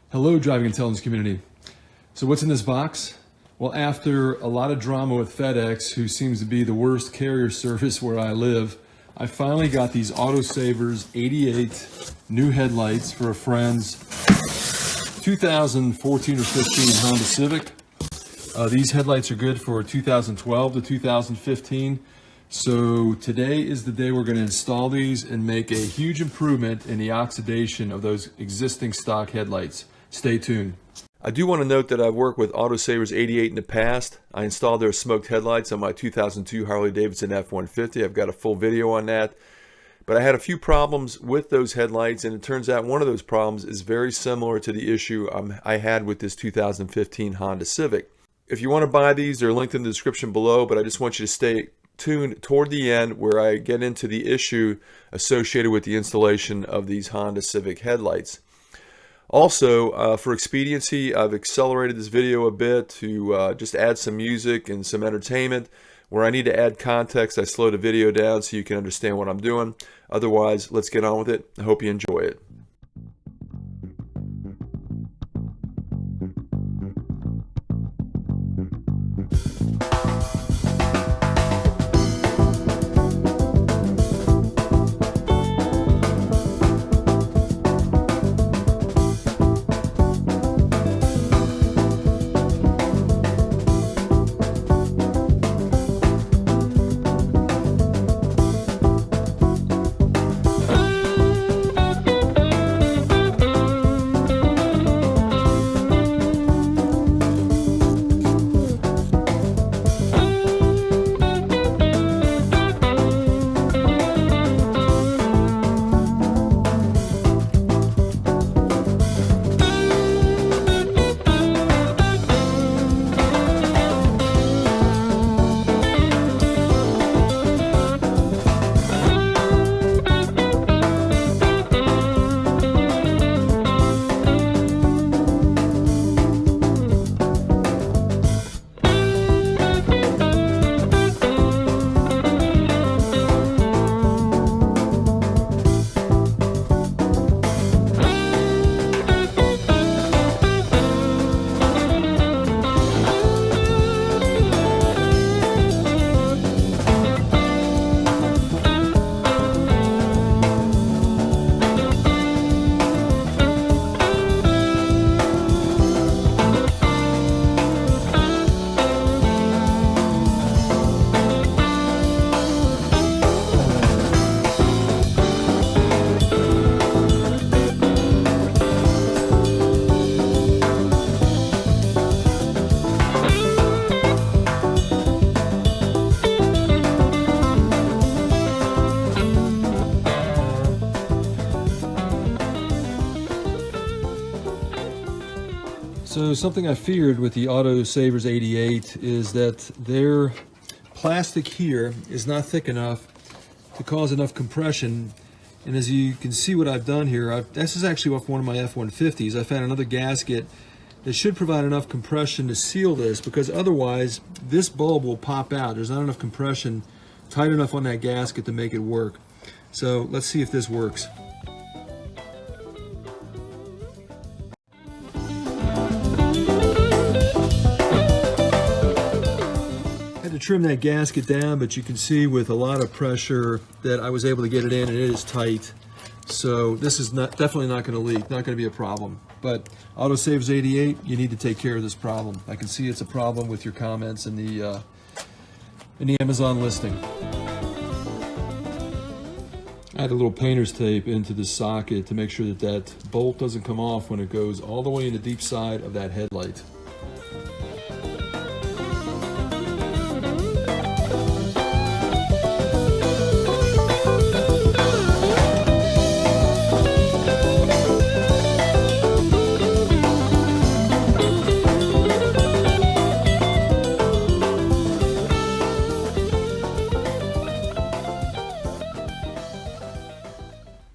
Hello, driving intelligence community. So what's in this box? Well, after a lot of drama with FedEx, who seems to be the worst carrier service where I live, I finally got these Autosavers 88 new headlights for a friend's 2014 or 15 Honda Civic. These headlights are good for 2012 to 2015. So today is the day we're going to install these and make a huge improvement in the oxidation of those existing stock headlights. Stay tuned. I do want to note that I've worked with Autosavers 88 in the past. I installed their smoked headlights on my 2002 Harley-Davidson F-150. I've got a full video on that. But I had a few problems with those headlights, and it turns out one of those problems is very similar to the issue I had with this 2015 Honda Civic. If you want to buy these, they're linked in the description below, but I just want you to stay tuned toward the end where I get into the issue associated with the installation of these Honda Civic headlights. Also, for expediency, I've accelerated this video a bit to just add some music and some entertainment. Where I need to add context, I slow the video down so you can understand what I'm doing. Otherwise, let's get on with it. I hope you enjoy it. So something I feared with the Autosavers 88 is that their plastic here is not thick enough to cause enough compression. And as you can see what I've done here, this is actually off one of my F-150s. I found another gasket that should provide enough compression to seal this, because otherwise this bulb will pop out. There's not enough compression tight enough on that gasket to make it work. So let's see if this works. Trim that gasket down, but you can see with a lot of pressure that I was able to get it in, and it is tight. So this is definitely not going to leak, not going to be a problem. But Autosavers 88, you need to take care of this problem. I can see it's a problem with your comments in the Amazon listing. I add a little painter's tape into the socket to make sure that that bolt doesn't come off when it goes all the way in the deep side of that headlight.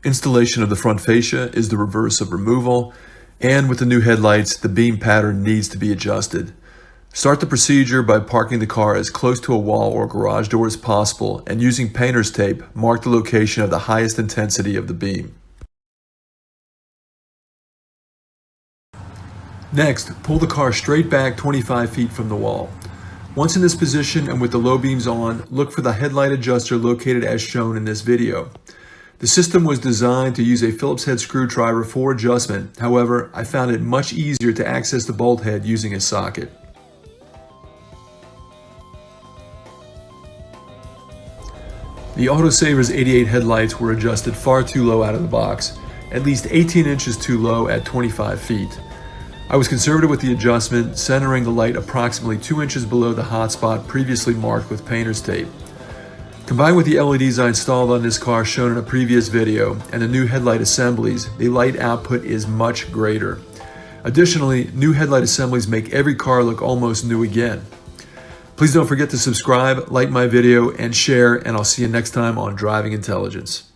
Installation of the front fascia is the reverse of removal, and with the new headlights, the beam pattern needs to be adjusted. Start the procedure by parking the car as close to a wall or garage door as possible, and using painter's tape, mark the location of the highest intensity of the beam. Next, pull the car straight back 25 feet from the wall. Once in this position and with the low beams on, look for the headlight adjuster located as shown in this video. The system was designed to use a Phillips head screwdriver for adjustment. However, I found it much easier to access the bolt head using a socket. The Autosaver's 88 headlights were adjusted far too low out of the box, at least 18 inches too low at 25 feet. I was conservative with the adjustment, centering the light approximately 2 inches below the hotspot previously marked with painter's tape. Combined with the LEDs I installed on this car shown in a previous video and the new headlight assemblies, the light output is much greater. Additionally, new headlight assemblies make every car look almost new again. Please don't forget to subscribe, like my video, and share, and I'll see you next time on Driving Intelligence.